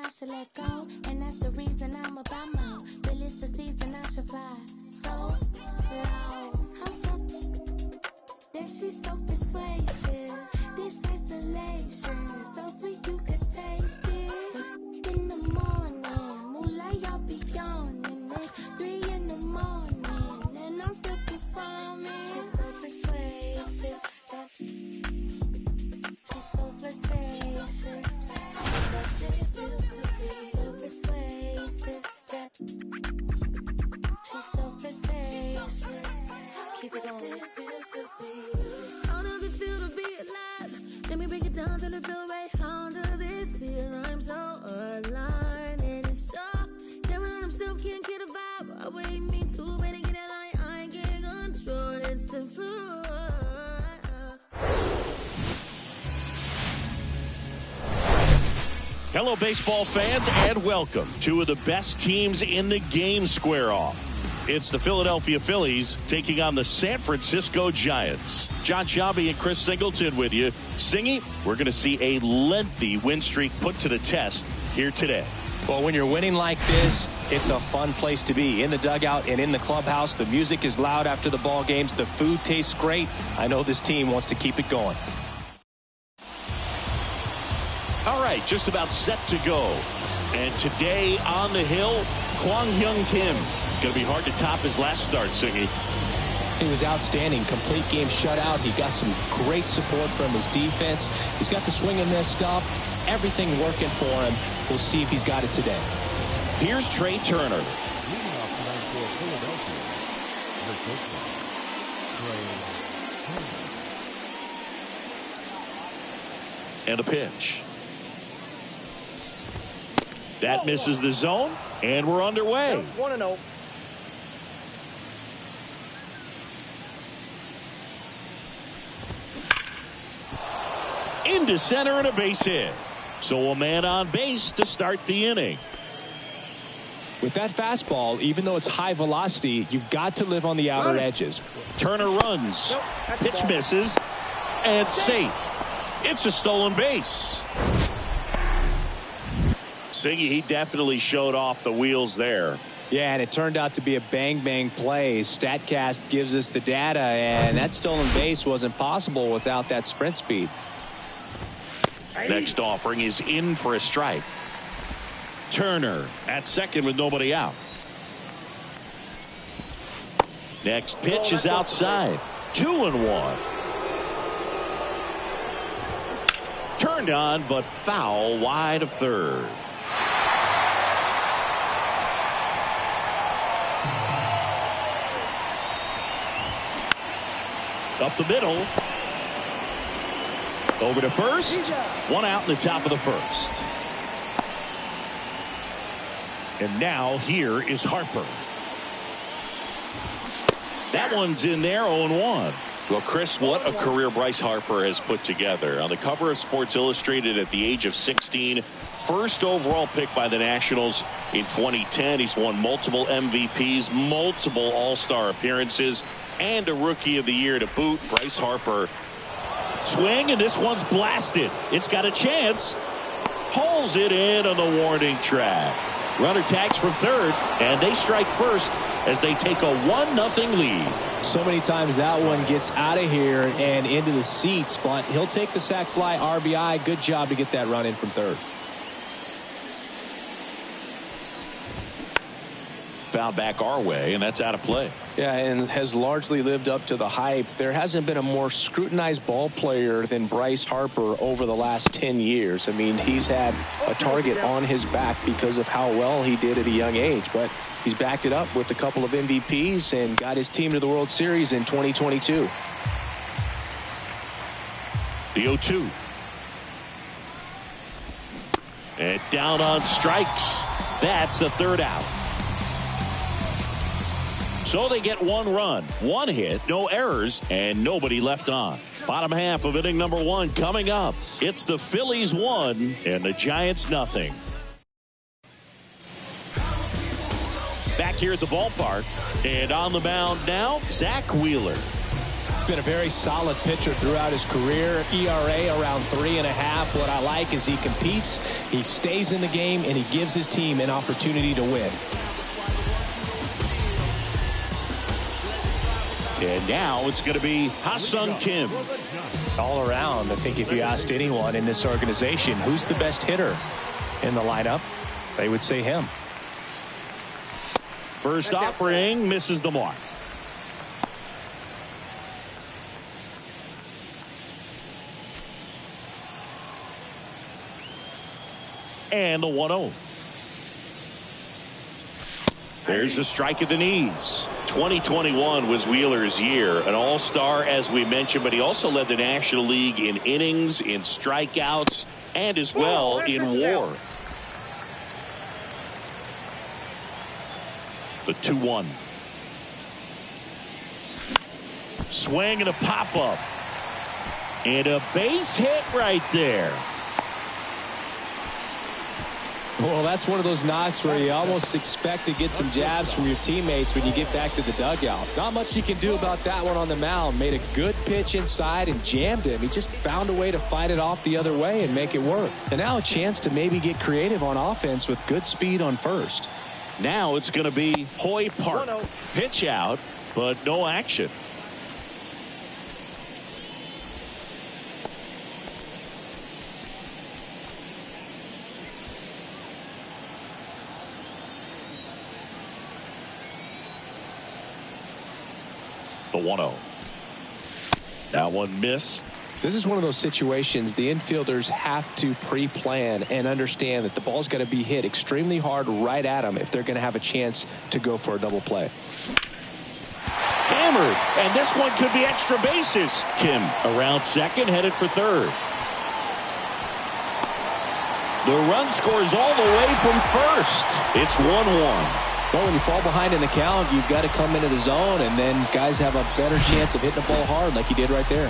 I should let go, and that's the reason I'm about my. Feel it's the season I should fly so low. I'm so then she's so persuasive. This isolation, so sweet you could taste it. In the morning, moonlight y'all be yawning. It's 3 in the morning, and I'm still performing. She's so persuasive. She's so flirtatious. Does it feel to be so persuasive? She's so flirtatious. Keep it going. How does it feel to be alive? Let me break it down till it feel right. How does it feel? I'm so alive and it's so damn himself can't get a vibe. I wait me too bad to get a line. I can't control. It's the floor. Hello, baseball fans, and welcome. Two of the best teams in the game square off. It's the Philadelphia Phillies taking on the San Francisco Giants. John Shabby and Chris Singleton with you. Singy, we're going to see a lengthy win streak put to the test here today. Well, when you're winning like this, it's a fun place to be. In the dugout and in the clubhouse, the music is loud after the ball games. The food tastes great. I know this team wants to keep it going. All right, just about set to go. And today on the hill, Kwang Hyun Kim. Going to be hard to top his last start, Singy. He was outstanding. Complete game shutout. He got some great support from his defense. He's got the swing and miss stuff. Everything working for him. We'll see if he's got it today. Here's Trey Turner. And a pitch. That misses the zone, and we're underway. 1-0. Into center and a base hit. So a man on base to start the inning. With that fastball, even though it's high velocity, you've got to live on the outer edges. Turner runs. Pitch misses. And safe. It's a stolen base. Singy, he definitely showed off the wheels there. Yeah, and it turned out to be a bang-bang play. StatCast gives us the data, and that stolen base wasn't possible without that sprint speed. Next offering is in for a strike. Turner at second with nobody out. Next pitch is outside. 2-1. Turned on, but foul wide of third. Up the middle. Over to first. One out in the top of the first. And now here is Harper. That one's in there, 0-1. Well, Chris, what a career Bryce Harper has put together. On the cover of Sports Illustrated at the age of 16, first overall pick by the Nationals in 2010. He's won multiple MVPs, multiple All-Star appearances, and a Rookie of the Year to boot. Bryce Harper. Swing, and this one's blasted. It's got a chance. Hauls it in on the warning track. Runner tags from third, and they strike first as they take a 1-0 lead. So many times that one gets out of here and into the seats, but he'll take the sac fly RBI. Good job to get that run in from third. Foul back our way, and that's out of play. Yeah, and has largely lived up to the hype. There hasn't been a more scrutinized ball player than Bryce Harper over the last 10 years. I mean, he's had a target on his back because of how well he did at a young age, but he's backed it up with a couple of MVPs and got his team to the World Series in 2022. The 0-2. And down on strikes. That's the third out. So they get one run, one hit, no errors, and nobody left on. Bottom half of inning number one coming up. It's the Phillies 1 and the Giants nothing. Back here at the ballpark, and on the mound now, Zach Wheeler. Been a very solid pitcher throughout his career. ERA around 3.5. What I like is he competes, he stays in the game, and he gives his team an opportunity to win. And now it's going to be Ha-Seong Kim. All around, I think if you asked anyone in this organization who's the best hitter in the lineup, they would say him. First offering misses the mark. And the 1-0. There's a strike at the knees. 2021 was Wheeler's year, an all-star as we mentioned, but he also led the National League in innings, in strikeouts, and as well in WAR. The 2-1. Swing and a pop-up. And a base hit right there. Well, that's one of those knocks where you almost expect to get some jabs from your teammates when you get back to the dugout. Not much you can do about that one on the mound. Made a good pitch inside and jammed him. He just found a way to fight it off the other way and make it work. And now a chance to maybe get creative on offense with good speed on first. Now it's going to be Hoy Park. Pitch out, but no action. The 1-0. That one missed. This is one of those situations the infielders have to pre-plan and understand that the ball's got to be hit extremely hard right at them if they're going to have a chance to go for a double play. Hammered, and this one could be extra bases. Kim around second, headed for third. The run scores all the way from first. It's 1-1. Well, when you fall behind in the count, you've got to come into the zone, and then guys have a better chance of hitting the ball hard like he did right there.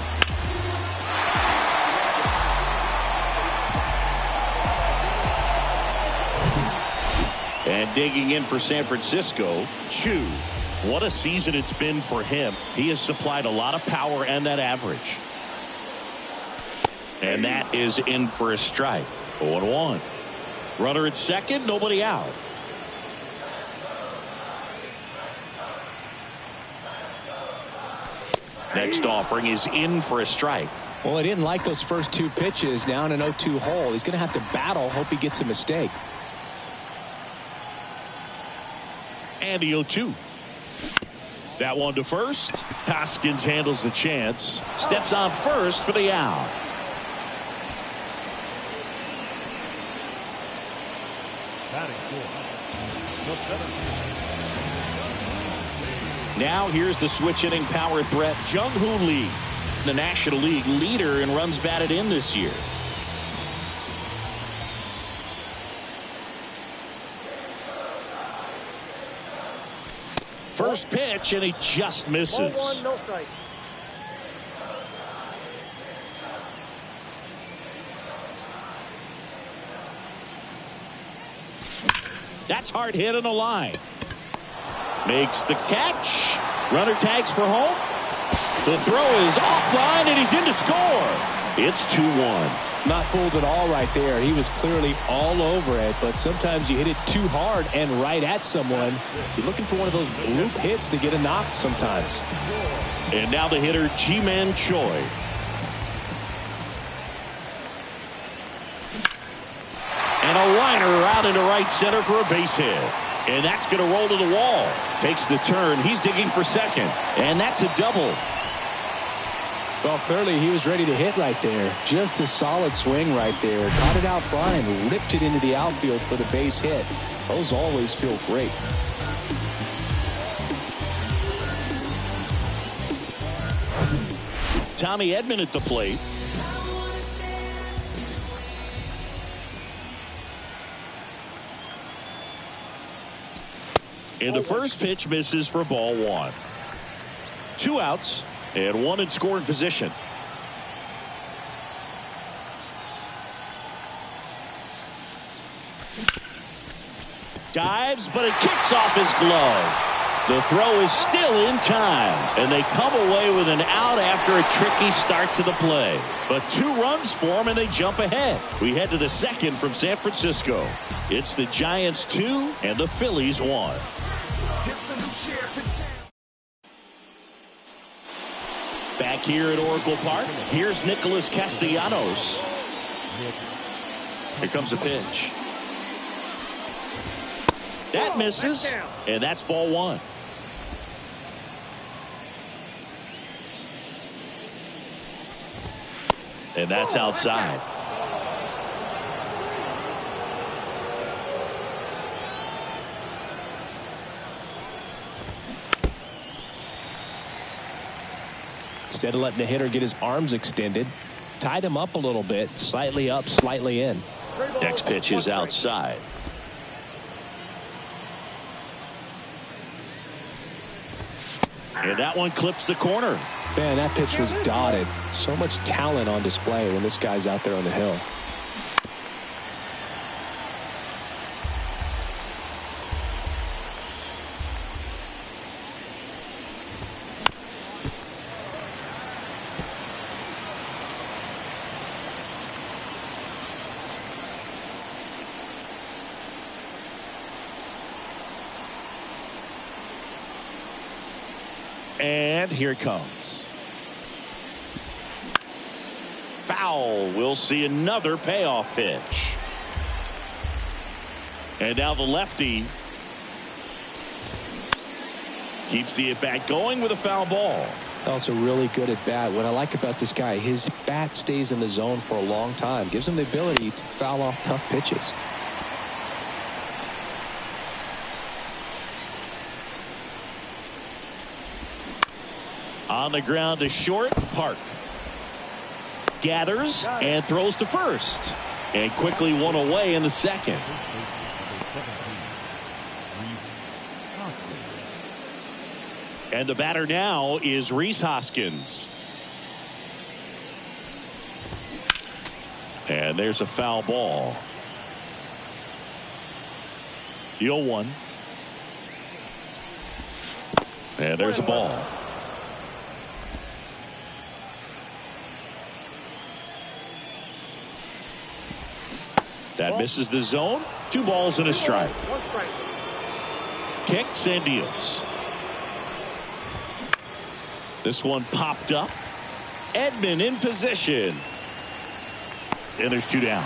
And digging in for San Francisco, Chu. What a season it's been for him. He has supplied a lot of power and that average. And that is in for a strike. 0-1. Runner at second, nobody out. Next offering is in for a strike. Well, he didn't like those first two pitches down an 0-2 hole. He's going to have to battle, hope he gets a mistake. And the 0-2. That one to first. Hoskins handles the chance. Steps on first for the out. Now here's the switch hitting power threat, Jung-Hoo Lee, the National League leader in runs batted in this year. First pitch, and he just misses. 1-1, no strike. That's hard hit on the line. Makes the catch. Runner tags for home. The throw is offline, and he's in to score. It's 2-1. Not fooled at all right there. He was clearly all over it, but sometimes you hit it too hard and right at someone. You're looking for one of those bloop hits to get a knock sometimes. And now the hitter, Ji-Man Choi. And a liner out into right center for a base hit. And that's going to roll to the wall. Takes the turn. He's digging for second. And that's a double. Well, clearly he was ready to hit right there. Just a solid swing right there. Caught it out front and ripped it into the outfield for the base hit. Those always feel great. Tommy Edman at the plate. And the first pitch misses for ball one. 2 outs and 1 in scoring position. Dives, but it kicks off his glove. The throw is still in time, and they come away with an out after a tricky start to the play. But 2 runs for them, and they jump ahead. We head to the second from San Francisco. It's the Giants 2 and the Phillies 1. Back here at Oracle Park, here's Nicholas Castellanos. Here comes a pitch. That misses, and that's ball 1. And that's outside. Instead of letting the hitter get his arms extended, tied him up a little bit, slightly up, slightly in. Next pitch is outside. And that one clips the corner. Man, that pitch was dotted. So much talent on display when this guy's out there on the hill. And here it comes. Foul. We'll see another payoff pitch. And now the lefty keeps the at-bat going with a foul ball. Also really good at bat. What I like about this guy, his bat stays in the zone for a long time. Gives him the ability to foul off tough pitches. On the ground to short, Park gathers and throws to first, and quickly one away in the second. And the batter now is Rhys Hoskins. And there's a foul ball. 0-1. And there's a ball. That misses the zone. 2 balls and a strike. Kicks and deals. This one popped up. Edman in position. And there's 2 down.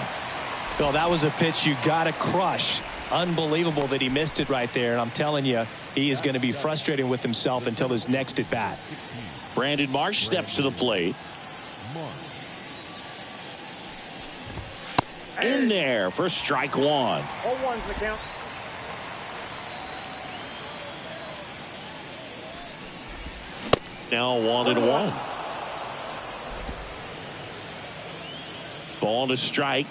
Well, that was a pitch you got to crush. Unbelievable that he missed it right there. And I'm telling you, he is going to be frustrated with himself until his next at bat. Brandon Marsh steps to the plate. In there for strike 1. 0-1's the count. Now 1-1. Ball to strike.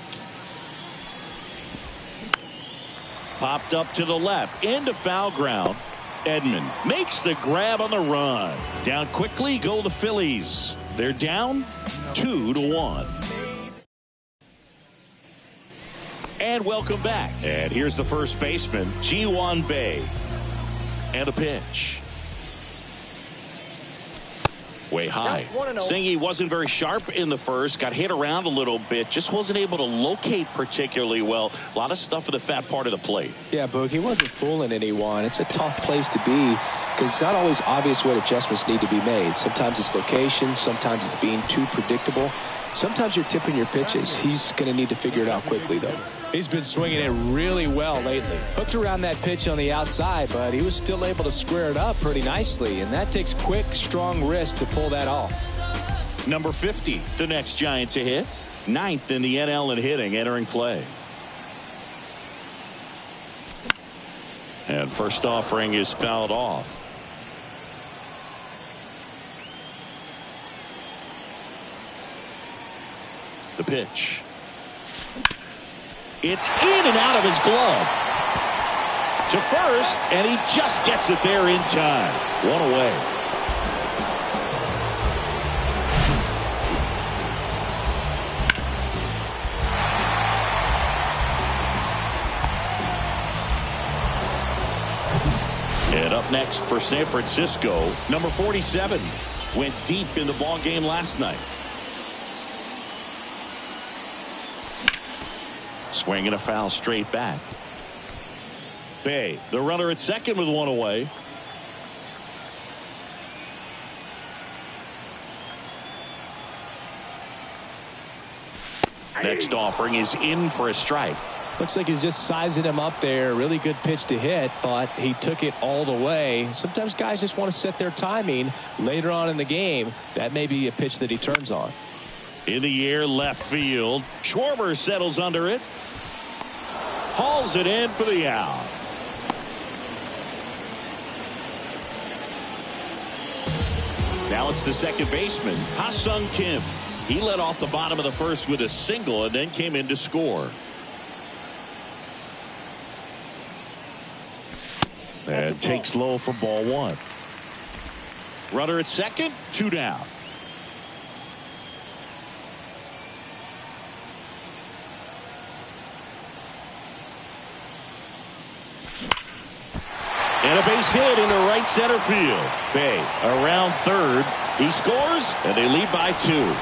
Popped up to the left into foul ground. Edman makes the grab on the run. Down quickly go the Phillies. They're down 2-1. And welcome back. And here's the first baseman, G43. And a pitch. Way high. Singy wasn't very sharp in the first. Got hit around a little bit. Just wasn't able to locate particularly well. A lot of stuff at the fat part of the plate. Yeah, Boog, he wasn't fooling anyone. It's a tough place to be because it's not always obvious what adjustments need to be made. Sometimes it's location. Sometimes it's being too predictable. Sometimes you're tipping your pitches. He's going to need to figure it out quickly, though. He's been swinging it really well lately. Hooked around that pitch on the outside, but he was still able to square it up pretty nicely, and that takes quick, strong wrist to pull that off. Number 50, the next Giant to hit. 9th in the NL in hitting, entering play. And first offering is fouled off. The pitch. It's in and out of his glove. To first, and he just gets it there in time. 1 away. And up Up next for San Francisco, number 47 went deep in the ball game last night. Swing and a foul straight back. Bay, the runner at second with one away. Next offering is in for a strike. Looks like he's just sizing him up there. Really good pitch to hit, but he took it all the way. Sometimes guys just want to set their timing later on in the game. That may be a pitch that he turns on. In the air, left field. Schwarber settles under it. Hauls it in for the out. Now it's the second baseman, Ha-Sung Kim. He led off the bottom of the first with a single and then came in to score. And takes low for ball one. Runner at second, 2 down. And a base hit into right center field. Bay around third. He scores, and they lead by 2.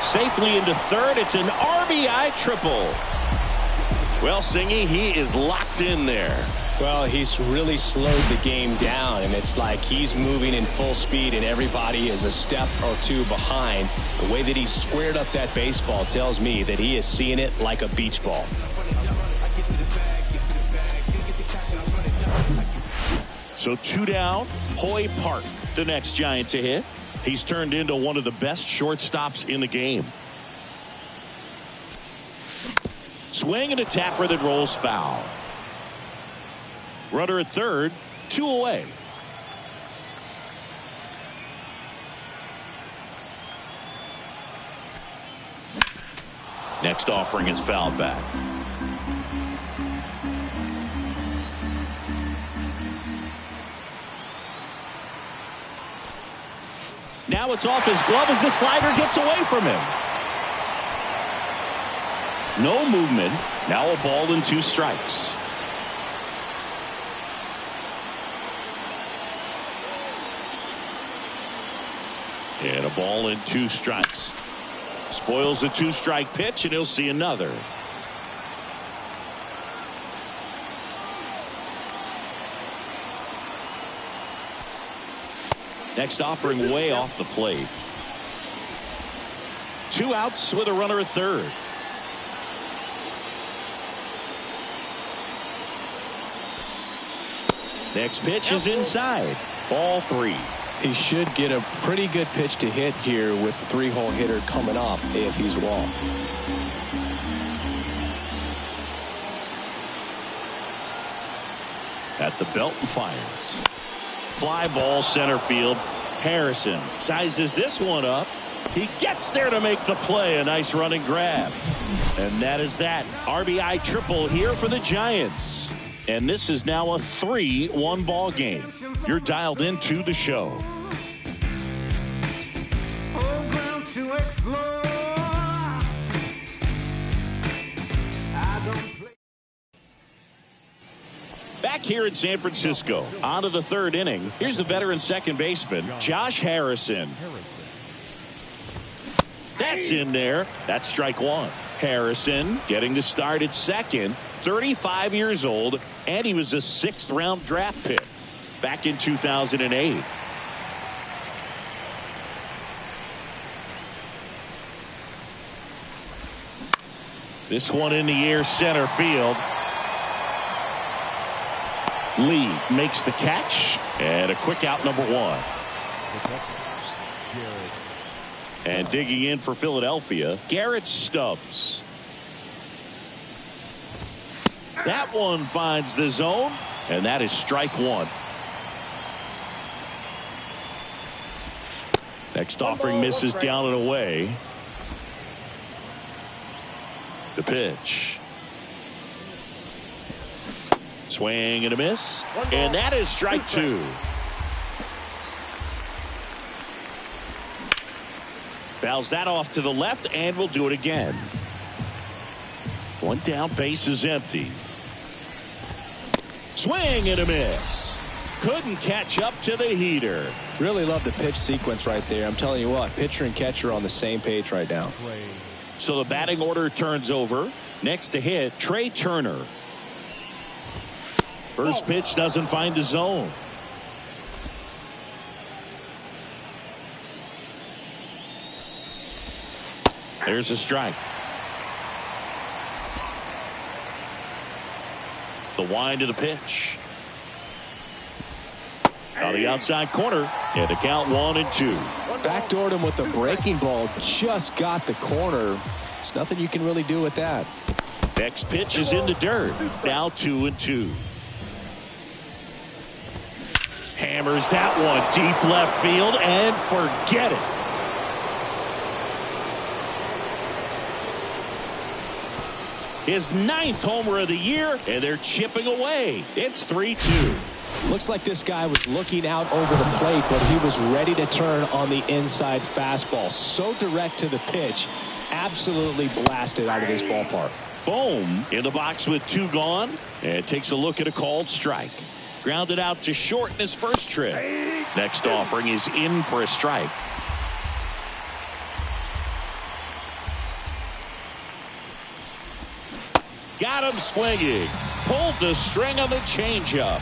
Safely into third. It's an RBI triple. Well, Singy, he is locked in there. Well, he's really slowed the game down, and it's like he's moving in full speed, and everybody is a step or two behind. The way that he squared up that baseball tells me that he is seeing it like a beach ball. So 2 down. Hoy Park, the next Giant to hit. He's turned into one of the best shortstops in the game. Swing and a tapper that rolls foul. Runner at third, 2 away. Next offering is fouled back. Now it's off his glove as the slider gets away from him. No movement. Now a ball and 2 strikes. And a ball and 2 strikes. Spoils the 2-strike pitch, and he'll see another. Next offering way off the plate. 2 outs with a runner at third. Next pitch is inside. Ball 3. He should get a pretty good pitch to hit here with the 3-hole hitter coming up if he's walked. At the belt and fires. Fly ball center field. Harrison sizes this one up. He gets there to make the play. A nice running grab. And that is that. RBI triple here for the Giants. And this is now a 3-1 ball game. You're dialed into the show. Back here in San Francisco, on to the third inning. Here's the veteran second baseman, Josh Harrison. That's in there. That's strike 1. Harrison getting the start at second. 35 years old, and he was a 6th-round draft pick back in 2008. This one in the air center field. Lee makes the catch, and a quick out, number 1. And digging in for Philadelphia, Garrett Stubbs. That one finds the zone, and that is strike 1. Next offering misses down and away. The pitch. Swing and a miss, and that is strike 2. Fouls that off to the left, and we'll do it again. One down, base is empty. Swing and a miss. Couldn't catch up to the heater. Really love the pitch sequence right there. I'm telling you what, pitcher and catcher are on the same page right now. So the batting order turns over. Next to hit, Trey Turner. First pitch doesn't find the zone. There's a strike. The wind of the pitch. On the outside corner, and the count 1-2. Backdoored him with the breaking ball. Just got the corner. There's nothing you can really do with that. Next pitch is in the dirt. Now 2-2. Hammers that one deep left field and forget it. His 9th homer of the year, and they're chipping away. It's 3-2. Looks like this guy was looking out over the plate, but he was ready to turn on the inside fastball. So direct to the pitch. Absolutely blasted out of this ballpark. Bohm in the box with 2 gone, and takes a look at a called strike. Grounded out to short in his first trip. Next offering is in for a strike. Got him swinging. Pulled the string on the changeup.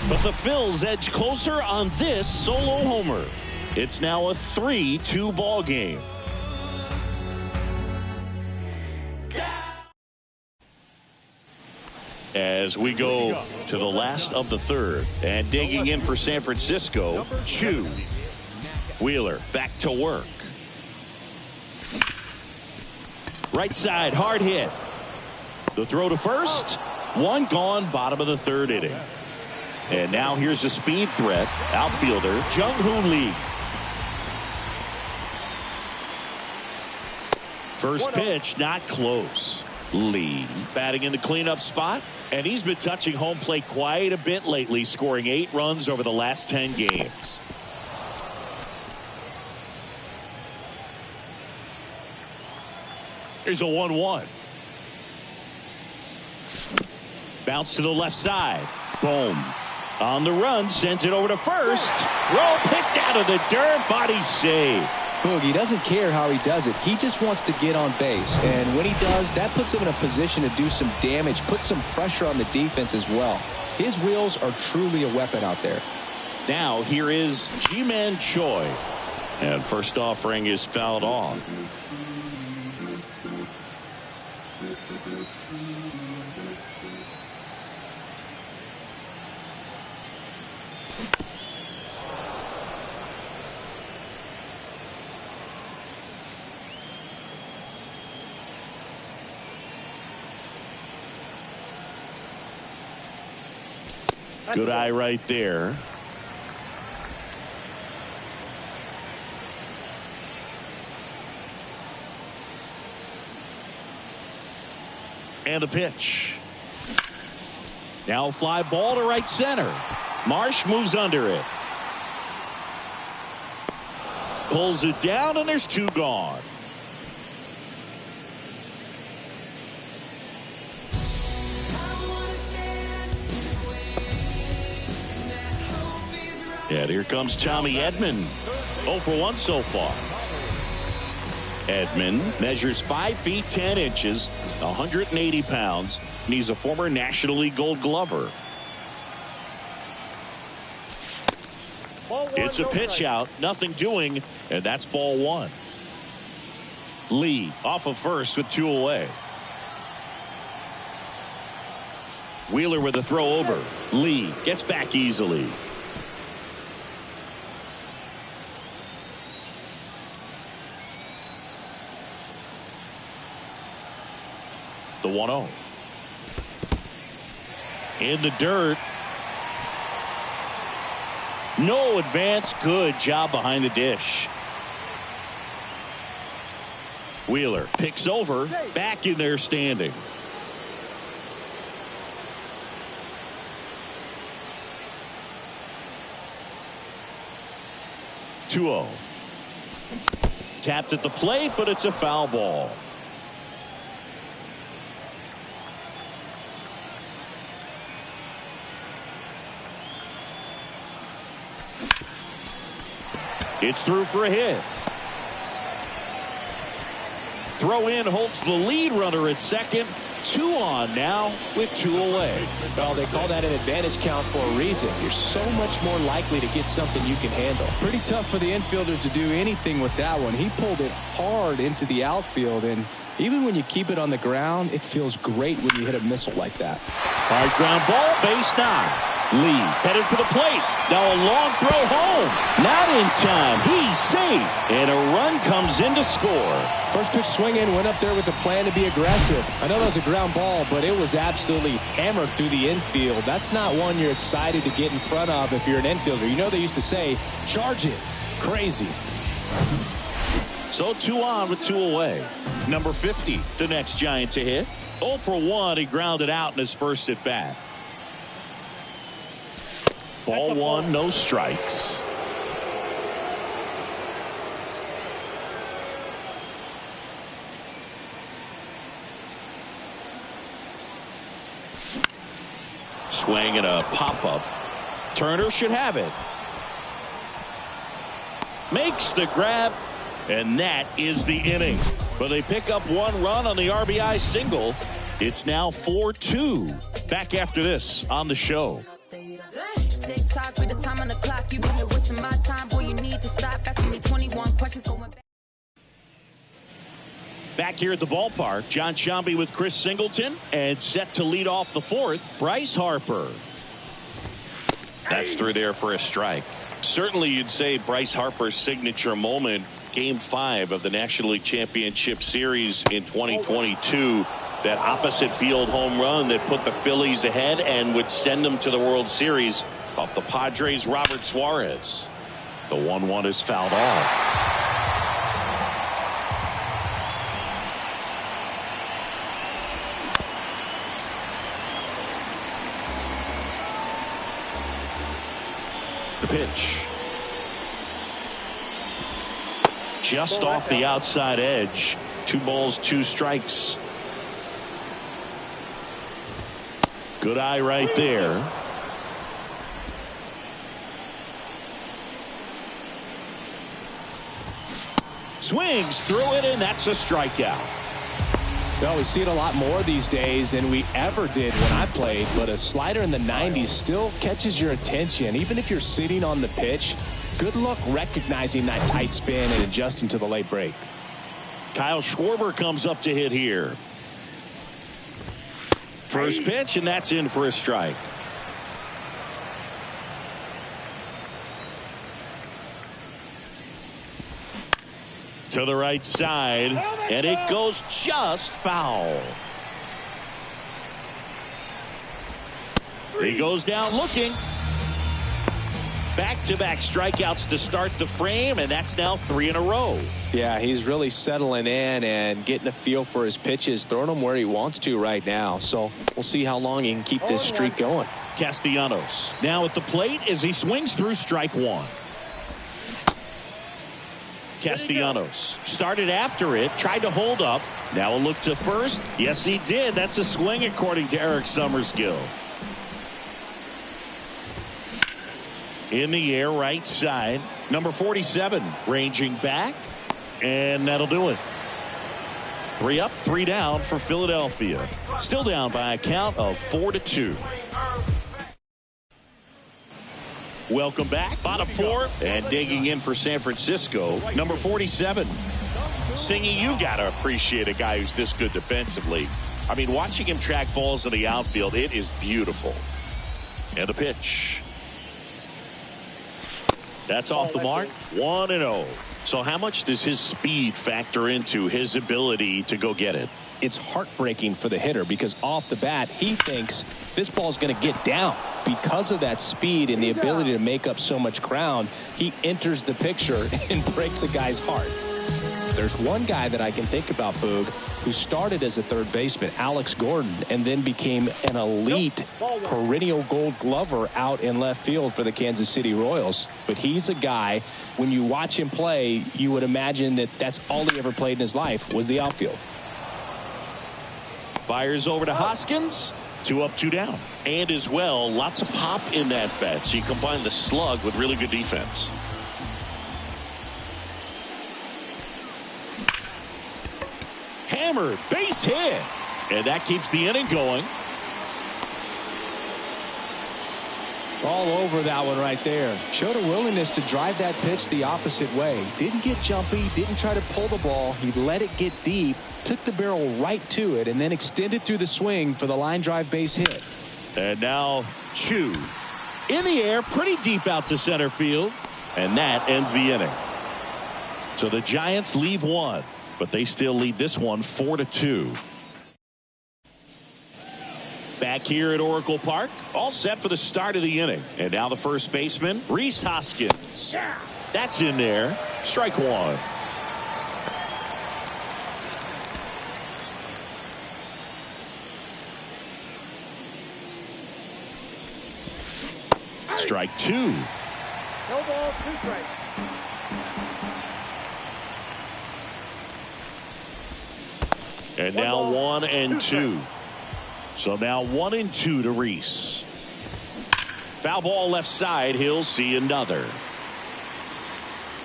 But the Phils edge closer on this solo homer. It's now a 3-2 ball game. As we go to the last of the third, and digging in for San Francisco, Chu. Wheeler back to work. Right side, hard hit. The throw to first, 1 gone, bottom of the 3rd inning. And now here's a speed threat, outfielder Jung-Hoo Lee. First pitch, not close. Lee batting in the cleanup spot, and he's been touching home plate quite a bit lately, scoring 8 runs over the last 10 games. Here's a 1-1. Bounce to the left side. Boom. On the run, sent it over to first. Throw picked out of the dirt. Body save. Boogie doesn't care how he does it. He just wants to get on base. And when he does, that puts him in a position to do some damage, put some pressure on the defense as well. His wheels are truly a weapon out there. Now here is Ji-Man Choi. And first offering is fouled off. Good eye right there. And the pitch. Now fly ball to right center. Marsh moves under it. Pulls it down, and there's 2 gone. And here comes Tommy Edman. 0 for 1 so far. Edman measures 5 feet 10 inches, 180 pounds, and he's a former National League Gold Glover. It's a pitch out, nothing doing, and that's ball 1. Lee off of first with 2 away. Wheeler with a throw over. Lee gets back easily. The 1-0. In the dirt. No advance. Good job behind the dish. Wheeler picks over. Back in there standing. (2-0). Tapped at the plate, but it's a foul ball. It's through for a hit. Throw in holds the lead runner at second. 2 on now with 2 away. Well, they call that an advantage count for a reason. You're so much more likely to get something you can handle. Pretty tough for the infielders to do anything with that one. He pulled it hard into the outfield, and even when you keep it on the ground, it feels great when you hit a missile like that. Hard ground ball, base 9. Lee headed for the plate. Now a long throw home. Not in time. He's safe. And a run comes in to score. First pitch swing in, went up there with a plan to be aggressive. I know that was a ground ball, but it was absolutely hammered through the infield. That's not one you're excited to get in front of if you're an infielder. You know they used to say, charge it. Crazy. So 2 on with 2 away. Number 50, the next Giant to hit. 0 for 1. He grounded out in his first at bat. Ball 1, no strikes. Swing and a pop-up. Turner should have it. Makes the grab, and that is the inning. But they pick up 1 run on the RBI single. It's now 4-2. Back after this on the show. Tick-tock, read the time on the clock. You been here wasting my time. Boy, you need to stop asking me 21 questions going back. Back here at the ballpark, John Sciambi with Chris Singleton, and set to lead off the 4th, Bryce Harper. That's through there for a strike. Certainly you'd say Bryce Harper's signature moment, Game 5 of the National League Championship Series in 2022. That opposite field home run that put the Phillies ahead and would send them to the World Series off the Padres' Robert Suarez. The 1-1 is fouled off. The pitch. Just off the outside edge. 2 balls, 2 strikes. Good eye right there. Swings through it, and that's a strikeout. Well, we see it a lot more these days than we ever did when I played, but a slider in the 90s still catches your attention. Even if you're sitting on the pitch, good luck recognizing that tight spin and adjusting to the late break. Kyle Schwarber comes up to hit here. First pitch, and that's in for a strike. To the right side, and it goes just foul. He goes down looking. Back-to-back strikeouts to start the frame, and that's now 3 in a row. Yeah, he's really settling in and getting a feel for his pitches, throwing them where he wants to right now. So we'll see how long he can keep this streak going. Castellanos now at the plate as he swings through strike 1. Castellanos started after it, tried to hold up. Now a look to first. Yes, he did. That's a swing according to Eric Summerskill. In the air, right side. Number 47 ranging back. And that'll do it. 3 up, 3 down for Philadelphia. Still down by a count of 4-2. Welcome back. Bottom 4 and digging in for San Francisco. Number 47. Singy, you got to appreciate a guy who's this good defensively. I mean, watching him track balls in the outfield, it is beautiful. And the pitch. That's off the mark. 1-0. So how much does his speed factor into his ability to go get it? It's heartbreaking for the hitter because off the bat, he thinks this ball's going to get down. Because of that speed and the ability to make up so much ground, he enters the picture and breaks a guy's heart. There's one guy that I can think about, Boog, who started as a third baseman, Alex Gordon, and then became an elite perennial Gold Glover out in left field for the Kansas City Royals. But he's a guy, when you watch him play, you would imagine that that's all he ever played in his life was the outfield. Fires over to Hoskins. 2 up, 2 down. And as well, lots of pop in that bat. So you combine the slug with really good defense. hammered, base hit. And that keeps the inning going. All over that one right there. Showed a willingness to drive that pitch the opposite way. Didn't get jumpy, didn't try to pull the ball. He let it get deep, took the barrel right to it, and then extended through the swing for the line drive base hit. And now Chu in the air, pretty deep out to center field. And that ends the inning. So the Giants leave one, but they still lead this one 4-2. Back here at Oracle Park, all set for the start of the inning. And now the first baseman, Rhys Hoskins. That's in there. Strike one. Strike two. No ball, 2 strikes. And now 1-2. So now 1-2 to Rhys. Foul ball left side. He'll see another.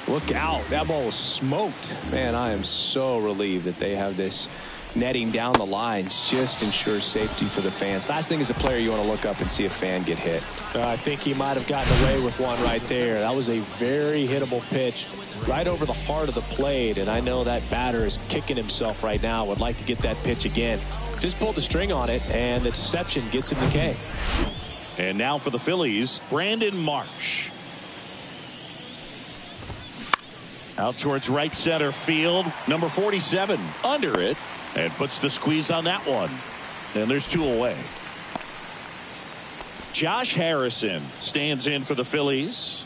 Look out. That ball was smoked. Man, I am so relieved that they have this netting down the lines. Just ensures safety for the fans. Last thing as a player, you want to look up and see a fan get hit. I think he might have gotten away with one right there. That was a very hittable pitch right over the heart of the plate. And I know that batter is kicking himself right now. Would like to get that pitch again. Just pulled the string on it, and the deception gets him the K. And now for the Phillies, Brandon Marsh. Out towards right center field. Number 47 under it, and puts the squeeze on that one. And there's 2 away. Josh Harrison stands in for the Phillies.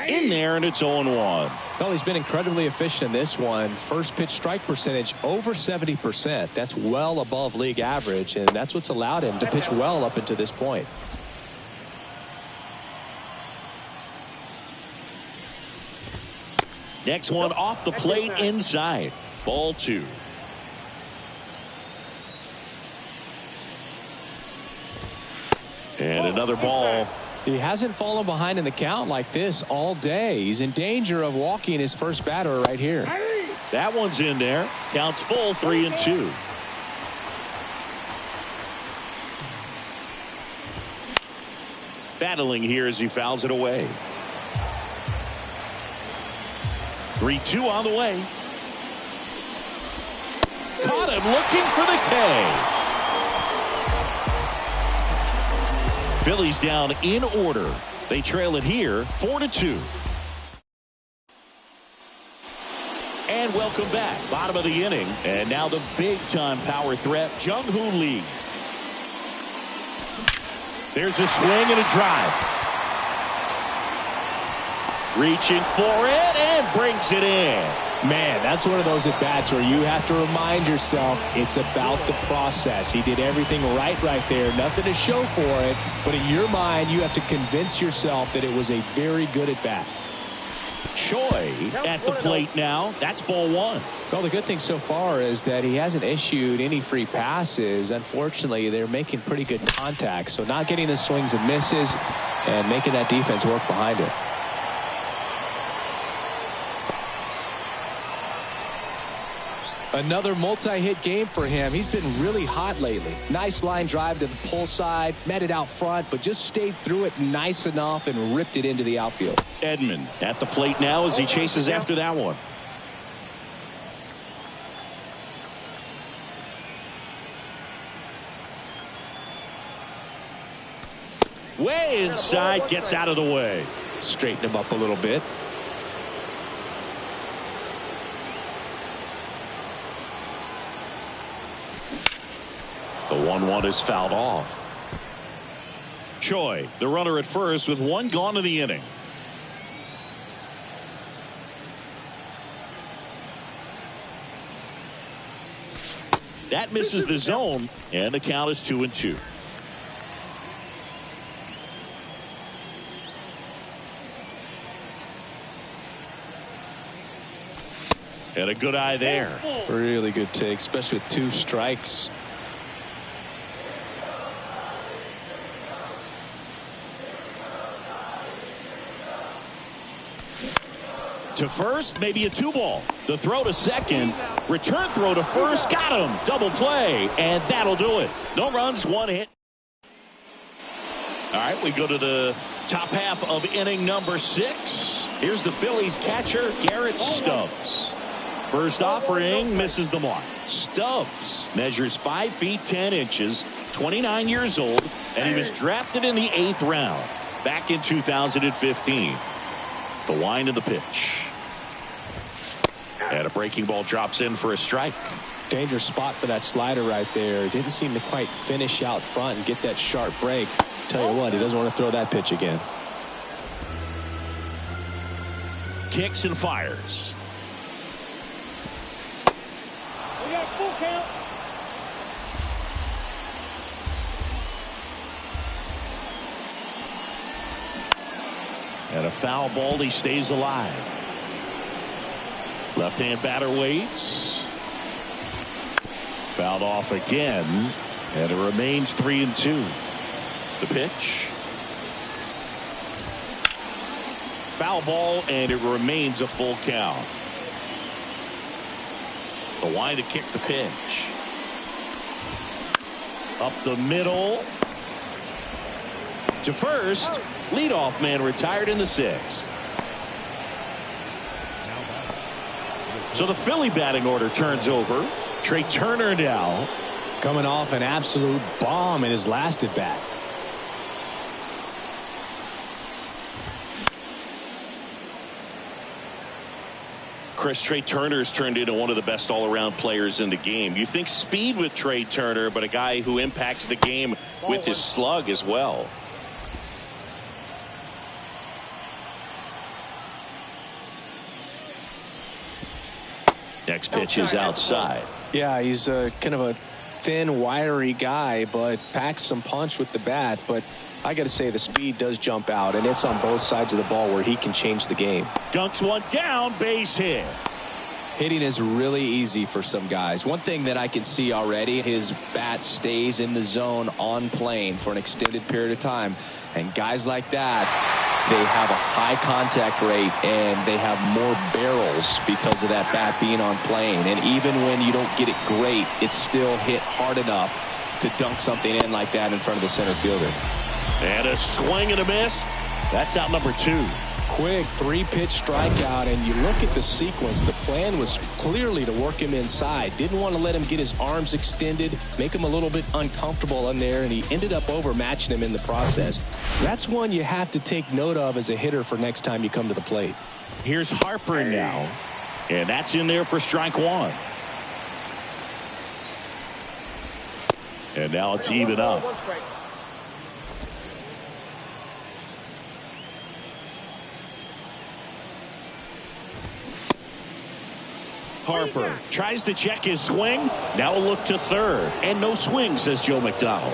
In there, and it's 0-1. Well, he's been incredibly efficient in this one. First pitch strike percentage over 70%. That's well above league average, and that's what's allowed him to pitch well up until this point. Next one off the plate inside. Ball 2. And another ball. He hasn't fallen behind in the count like this all day. He's in danger of walking his first batter right here. That one's in there. Counts full, 3-2. Battling here as he fouls it away. 3-2 on the way. Caught him looking for the K. Phillies down in order. They trail it here 4-2. And welcome back. Bottom of the inning. And now the big time power threat, Jung-Hoo Lee. There's a swing and a drive. Reaching for it and brings it in. Man, that's one of those at-bats where you have to remind yourself it's about the process. He did everything right there. Nothing to show for it. But in your mind, you have to convince yourself that it was a very good at-bat. Choi at the plate now. That's ball 1. Well, the good thing so far is that he hasn't issued any free passes. Unfortunately, they're making pretty good contact. So not getting the swings and misses and making that defense work behind it. Another multi-hit game for him. He's been really hot lately. Nice line drive to the pull side, met it out front, but just stayed through it nice enough and ripped it into the outfield. Edman at the plate now as he chases after that one. Way inside, gets out of the way. Straighten him up a little bit. The 1-1 is fouled off. Choi, the runner at first with 1 gone in the inning. That misses the zone, and the count is 2-2. And a good eye there. Really good take, especially with 2 strikes. To first, maybe a 2-ball. The throw to second. Return throw to first. Got him. Double play. And that'll do it. No runs, 1 hit. All right, we go to the top half of inning number 6. Here's the Phillies catcher, Garrett Stubbs. First offering misses the mark. Stubbs measures 5 feet 10 inches, 29 years old, and he was drafted in the 8th round back in 2015. The wind of the pitch. And a breaking ball drops in for a strike. Dangerous spot for that slider right there. Didn't seem to quite finish out front and get that sharp break. Tell you what, he doesn't want to throw that pitch again. Kicks and fires. We got a full count. And a foul ball. He stays alive. Left-hand batter waits. Fouled off again. And it remains 3-2. The pitch. Foul ball, and it remains a full count. The wind to kick the pitch. Up the middle. To first. Leadoff man retired in the 6th. So the Philly batting order turns over. Trey Turner now. Coming off an absolute bomb in his last at bat. Chris, Trey Turner's turned into one of the best all-around players in the game. You think speed with Trey Turner, but a guy who impacts the game with his slug as well. Next pitch is outside. Yeah, he's kind of a thin, wiry guy, but packs some punch with the bat. But I got to say, the speed does jump out, and it's on both sides of the ball where he can change the game. Dunks one down, base hit. Hitting is really easy for some guys. One thing that I can see already, his bat stays in the zone on plane for an extended period of time. And guys like that, they have a high contact rate and they have more barrels because of that bat being on plane. And even when you don't get it great, it's still hit hard enough to dunk something in like that in front of the center fielder. And a swing and a miss. That's out number 2. Quick 3-pitch strikeout, and you look at the sequence. The plan was clearly to work him inside. Didn't want to let him get his arms extended, make him a little bit uncomfortable in there, and he ended up overmatching him in the process. That's one you have to take note of as a hitter for next time you come to the plate. Here's Harper now, and that's in there for strike 1. And now it's even up. Harper tries to check his swing. Now a look to third. And no swing, says Joe McDonald.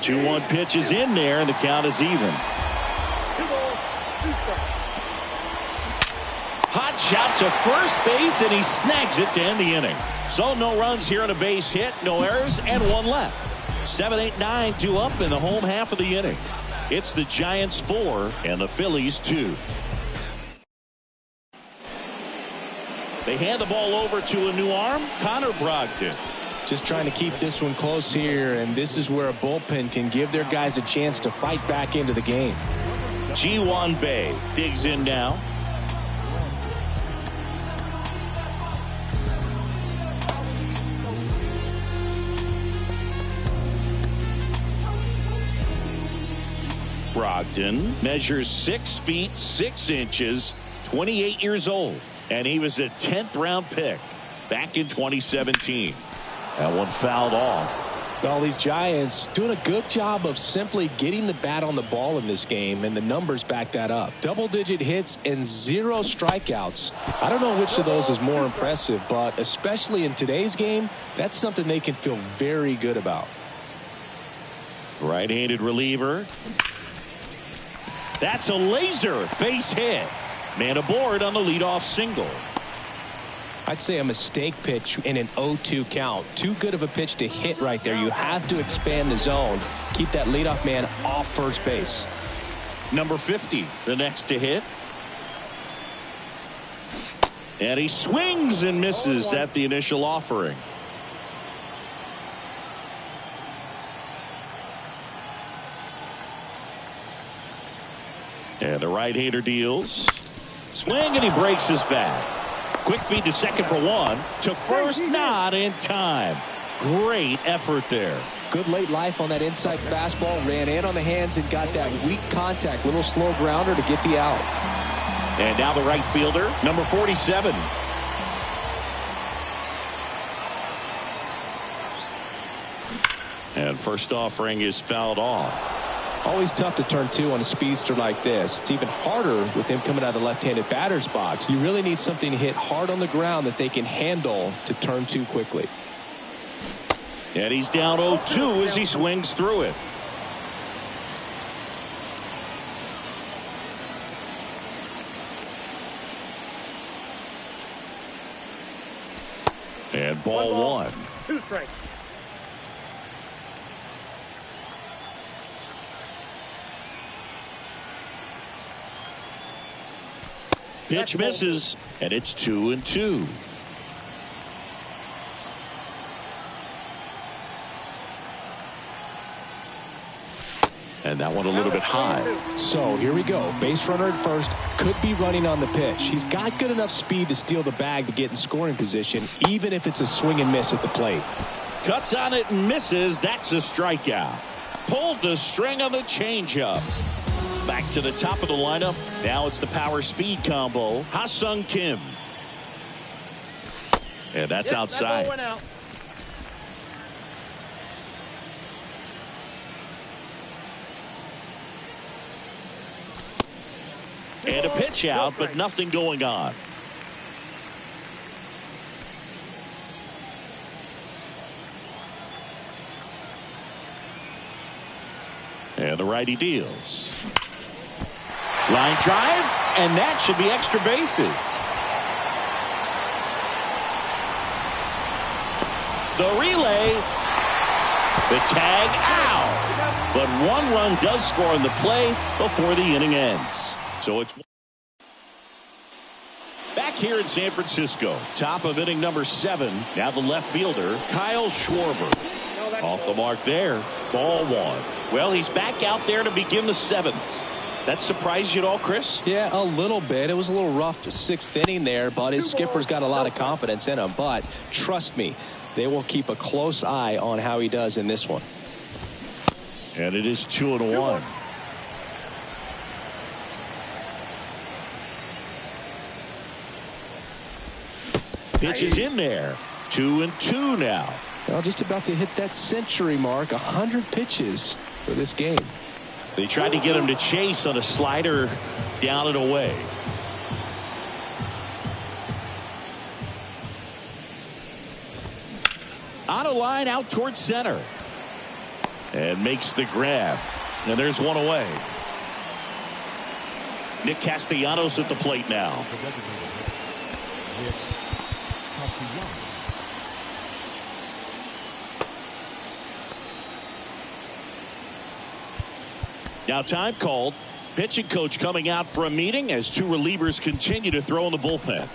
2-1 pitch is in there, and the count is even. Hot shot to first base, and he snags it to end the inning. So no runs here on a base hit, no errors, and 1 left. 7, 8, 9, 2 up in the home half of the inning. It's the Giants 4 and the Phillies 2. They hand the ball over to a new arm, Connor Brogdon. Just trying to keep this one close here, and this is where a bullpen can give their guys a chance to fight back into the game. G43 digs in now. Brogdon measures 6 feet 6 inches, 28 years old. And he was a 10th round pick back in 2017. That one fouled off. Well, these Giants doing a good job of simply getting the bat on the ball in this game, and the numbers back that up. Double-digit hits and 0 strikeouts. I don't know which of those is more impressive, but especially in today's game, that's something they can feel very good about. Right-handed reliever. That's a laser base hit. Man aboard on the leadoff single. I'd say a mistake pitch in an 0-2 count. Too good of a pitch to hit right there. You have to expand the zone. Keep that leadoff man off first base. Number 50, the next to hit. And he swings and misses at the initial offering. And the right-hander deals. Swing, and he breaks his bat. Quick feed to second for one. To first, not in time. Great effort there. Good late life on that inside fastball. Ran in on the hands and got that weak contact. Little slow grounder to get the out. And now the right fielder, number 47. And first offering is fouled off. Always tough to turn two on a speedster like this. It's even harder with him coming out of the left-handed batter's box. You really need something to hit hard on the ground that they can handle to turn two quickly. And he's down 0-2 as he swings through it. And ball one. 2 strikes. Pitch misses, and it's 2-2. And that one a little bit high. So here we go. Base runner at first. Could be running on the pitch. He's got good enough speed to steal the bag to get in scoring position, even if it's a swing and miss at the plate. Cuts on it and misses. That's a strikeout. Pulled the string on the changeup. Back to the top of the lineup. Now it's the power speed combo. Ha-Sung Kim. And that's outside. That ball went out. And a pitch out, but nothing going on. And the righty deals. Line drive, and that should be extra bases. The relay. The tag out. But one run does score in the play before the inning ends. So it's back here in San Francisco. Top of inning number 7. Now the left fielder, Kyle Schwarber. Off the mark there. Ball one. Well, he's back out there to begin the 7th. That surprised you at all, Chris? Yeah, a little bit. It was a little rough 6th inning there, but his skipper's got a lot of confidence in him. But trust me, they will keep a close eye on how he does in this one. And it is 2-1. Pitch is in there. 2-2 now. Well, just about to hit that century mark. 100 pitches for this game. They tried to get him to chase on a slider down and away. On a line out towards center. And makes the grab. And there's one away. Nick Castellanos at the plate now. Now time called. Pitching coach coming out for a meeting as 2 relievers continue to throw in the bullpen.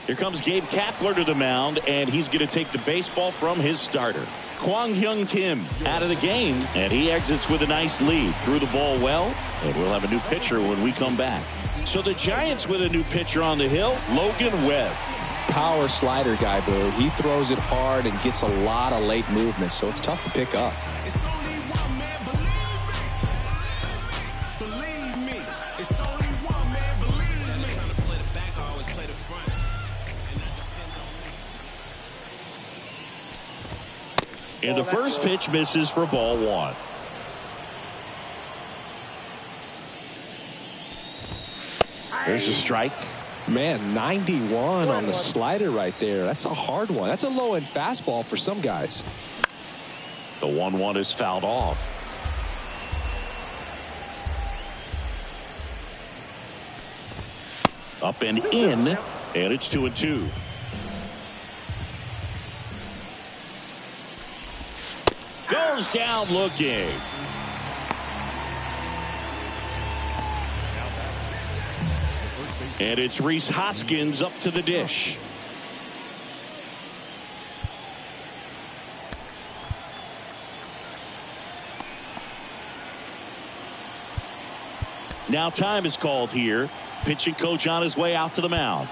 Here comes Gabe Kapler to the mound, and he's going to take the baseball from his starter. Kwang Hyun Kim out of the game, and he exits with a nice lead. Threw the ball well, and we'll have a new pitcher when we come back. So the Giants with a new pitcher on the hill, Logan Webb. Power slider guy, Boo. He throws it hard and gets a lot of late movement, so it's tough to pick up. And the first pitch misses for ball one. There's a strike. Man, 91 on the slider right there. That's a hard one. That's a low-end fastball for some guys. The 1-1 is fouled off. Up and in, and it's 2-2. Goes down looking. And it's Rhys Hoskins up to the dish. Now time is called here. Pitching coach on his way out to the mound.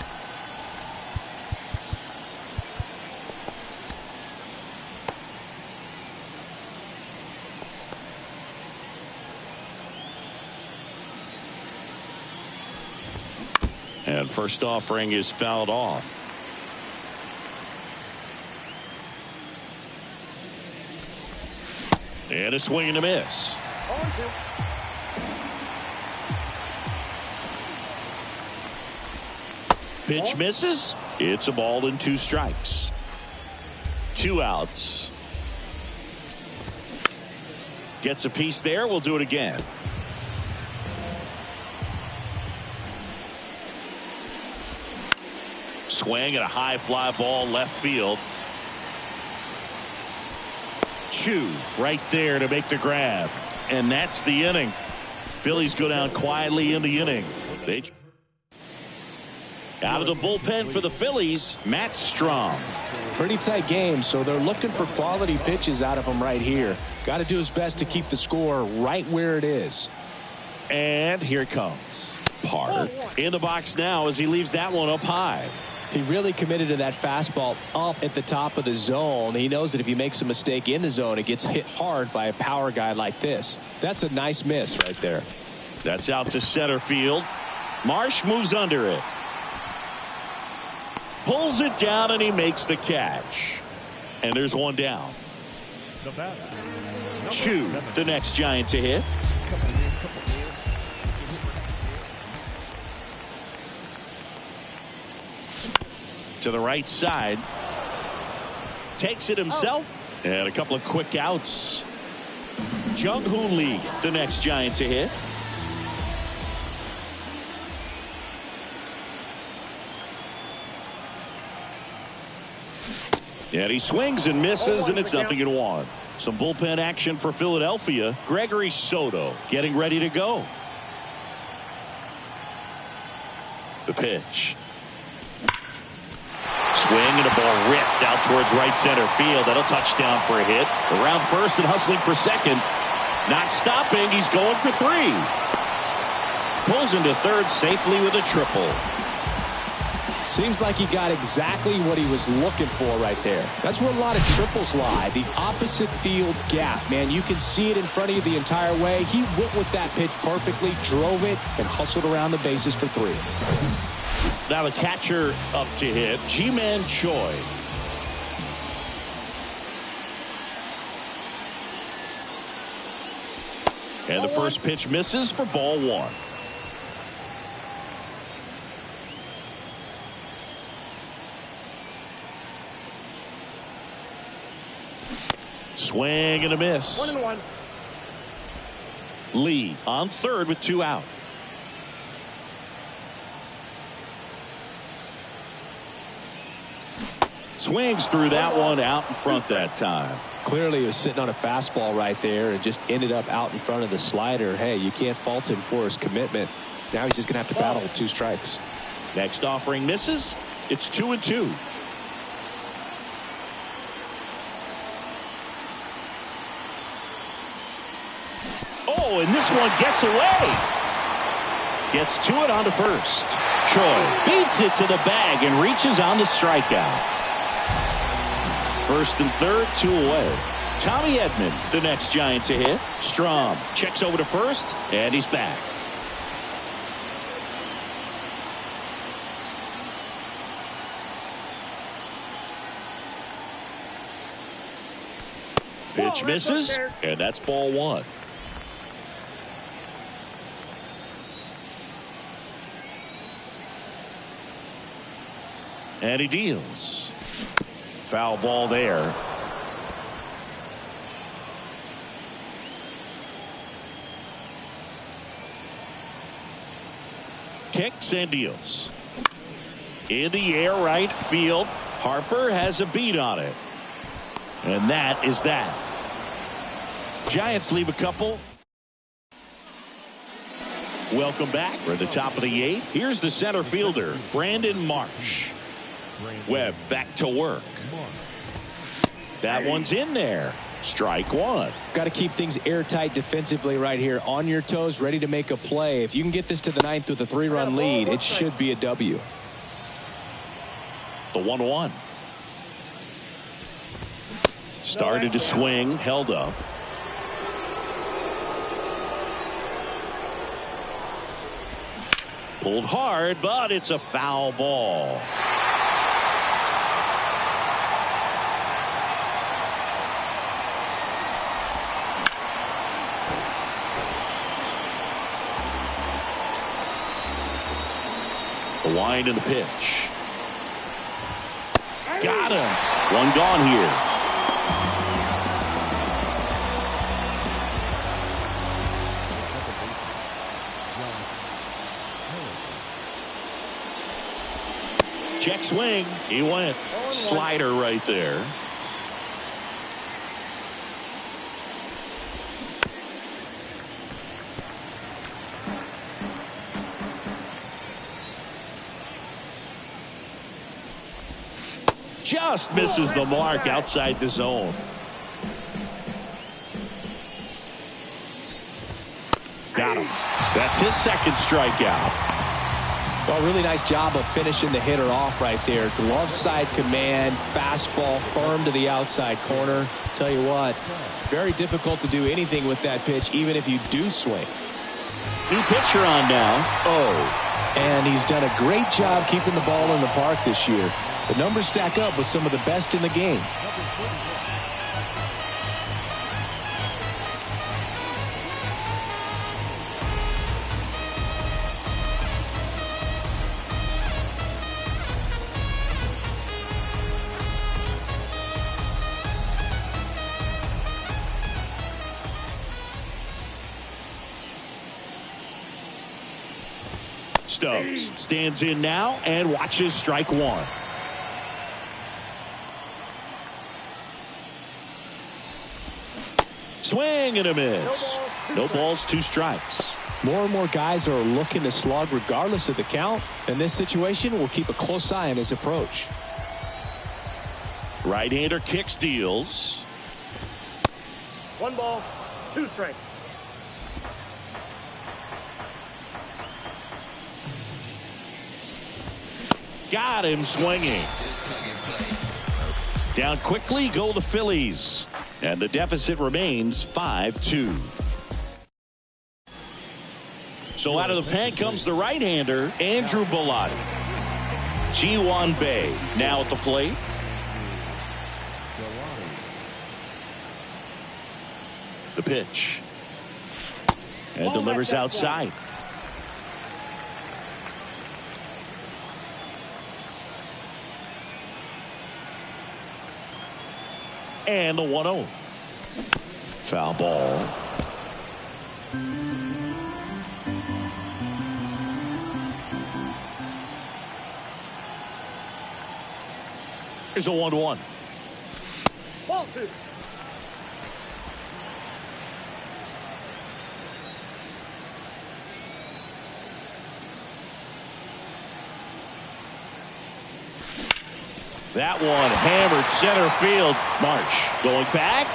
And first offering is fouled off. And a swing and a miss. Pitch misses. It's a ball and 2 strikes. 2 outs. Gets a piece there. We'll do it again. Swing at a high fly ball left field. Chu right there to make the grab. And that's the inning. Phillies go down quietly in the inning. Out of the bullpen for the Phillies, Matt Strom. Pretty tight game, so they're looking for quality pitches out of him right here. Got to do his best to keep the score right where it is. And here it comes. Park in the box now as he leaves that one up high. He really committed to that fastball up at the top of the zone. He knows that if he makes a mistake in the zone, it gets hit hard by a power guy like this. That's a nice miss right there. That's out to center field. Marsh moves under it. Pulls it down and he makes the catch. And there's one down. Chu, the next Giant to hit. To the right side. Takes it himself. And a couple of quick outs. Jung-Hoo Lee, the next Giant to hit. And he swings and misses, and it's 0-1. Some bullpen action for Philadelphia. Gregory Soto getting ready to go. The pitch. Swing and a ball ripped out towards right center field. That'll touch down for a hit. Around first and hustling for second. Not stopping. He's going for 3. Pulls into third safely with a triple. Seems like he got exactly what he was looking for right there. That's where a lot of triples lie. The opposite field gap, man. You can see it in front of you the entire way. He went with that pitch perfectly, drove it, and hustled around the bases for 3. Now the catcher up to hit, Ji-Man Choi. And the first pitch misses for ball 1. Swing and a miss. 1-1. Lee on third with 2 out. Swings through that one out in front that time. Clearly he was sitting on a fastball right there and just ended up out in front of the slider. Hey, you can't fault him for his commitment. Now he's just going to have to battle with 2 strikes. Next offering misses. It's 2-2. Oh, and this one gets away. Gets to it on to first. Choi beats it to the bag and reaches on the strikeout. First and third, 2 away. Tommy Edman, the next Giant to hit. Strom checks over to first, and he's back. Pitch misses, and that's ball 1. And he deals. Foul ball there. Kicks and deals. In the air right field. Harper has a beat on it. And that is that. Giants leave a couple. Welcome back. We're at the top of the 8th. Here's the center fielder, Brandon Marsh. Webb back to work. That one's in there. Strike one. Got to keep things airtight defensively right here. On your toes, ready to make a play. If you can get this to the 9th with a 3-run lead, it should be a W. The 1-1. Started to swing, held up. Pulled hard, but it's a foul ball. The wind and the pitch. Got him. One gone here. Check swing. He went. Slider right there. Just misses the mark outside the zone. Got him. That's his second strikeout. Well, really nice job of finishing the hitter off right there. Glove side command, fastball firm to the outside corner. Tell you what, very difficult to do anything with that pitch, even if you do swing. New pitcher on now. Oh, and he's done a great job keeping the ball in the park this year. The numbers stack up with some of the best in the game. Stubbs stands in now and watches strike one. Swing and a miss. No balls, 2 strikes. More and more guys are looking to slug regardless of the count. In this situation, we'll keep a close eye on his approach. Right-hander kicks, deals. 1 ball, 2 strikes. Got him swinging. Down quickly go the Phillies. And the deficit remains 5-2. So out of the pen comes the right-hander, Andrew Bellotti. G43 now at the plate. The pitch. And delivers outside. And the 1-0. Foul ball. Here's a 1-1. Ball 2. That one hammered center field. Marsh going back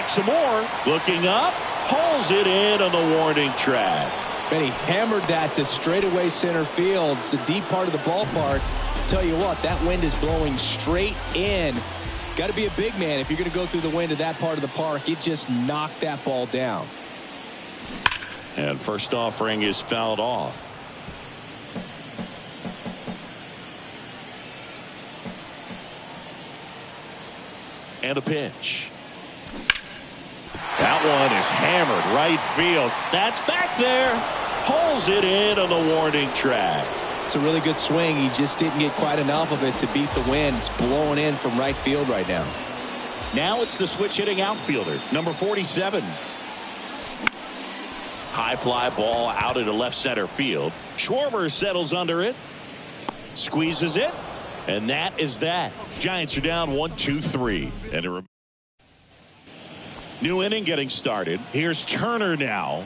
some more. Looking up, hauls it in on the warning track. Benny hammered that to straightaway center field. It's a deep part of the ballpark. Tell you what, that wind is blowing straight in. Got to be a big man if you're going to go through the wind of that part of the park. It just knocked that ball down. And first offering is fouled off. And a pitch. That one is hammered right field. That's back there. Pulls it in on the warning track. It's a really good swing. He just didn't get quite enough of it to beat the wind. It's blowing in from right field right now. Now it's the switch hitting outfielder, number 47. High fly ball out into left center field. Schwarber settles under it. Squeezes it. And that is that. Giants are down 1-2-3. And a new inning getting started. Here's Turner now.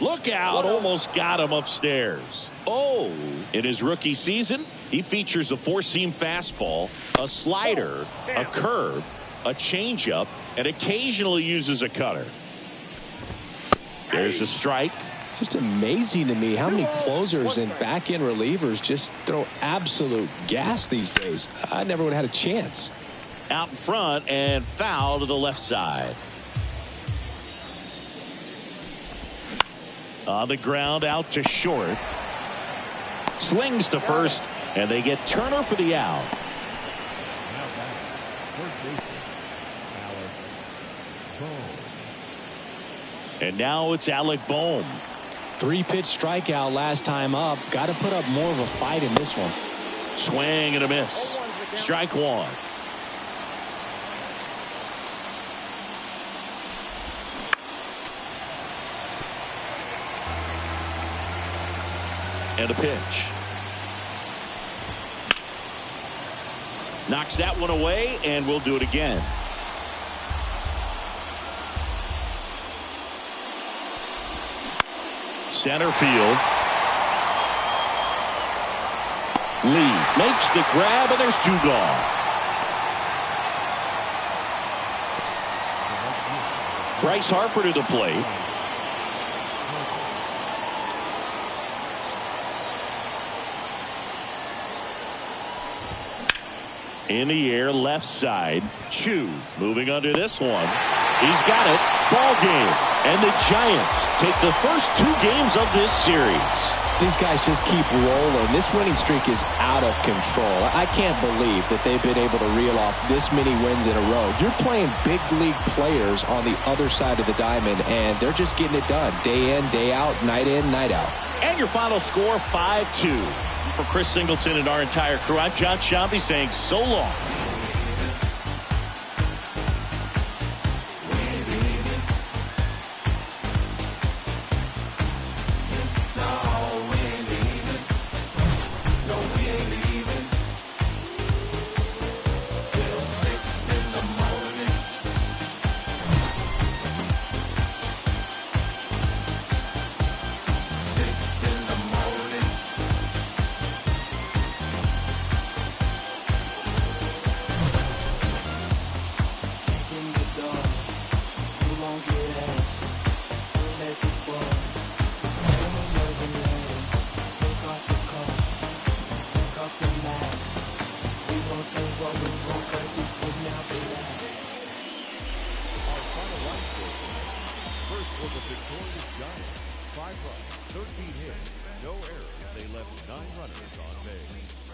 Look out, almost got him upstairs. Oh, in his rookie season, he features a four-seam fastball, a slider, a curve, a changeup, and occasionally uses a cutter. There's a strike. Just amazing to me how many closers and back-end relievers just throw absolute gas these days. I never would have had a chance. Out in front and foul to the left side. On the ground out to short. Slings to first, and they get Turner for the out. And now it's Alec Bohm. 3-pitch strikeout last time up. Got to put up more of a fight in this one. Swing and a miss. Strike one. And a pitch. Knocks that one away, and we'll do it again. Center field. Lee makes the grab, and there's two gone. Bryce Harper to the plate. In the air, left side. Chu moving under this one. He's got it. Ball game. And the Giants take the first 2 games of this series. These guys just keep rolling. This winning streak is out of control. I can't believe that they've been able to reel off this many wins in a row. You're playing big league players on the other side of the diamond, and they're just getting it done. Day in, day out, night in, night out. And your final score, 5-2. For Chris Singleton and our entire crew, I'm John Shambi saying so long. victorious Giants. 5 runs, 13 hits, no errors. They left 9 runners on base.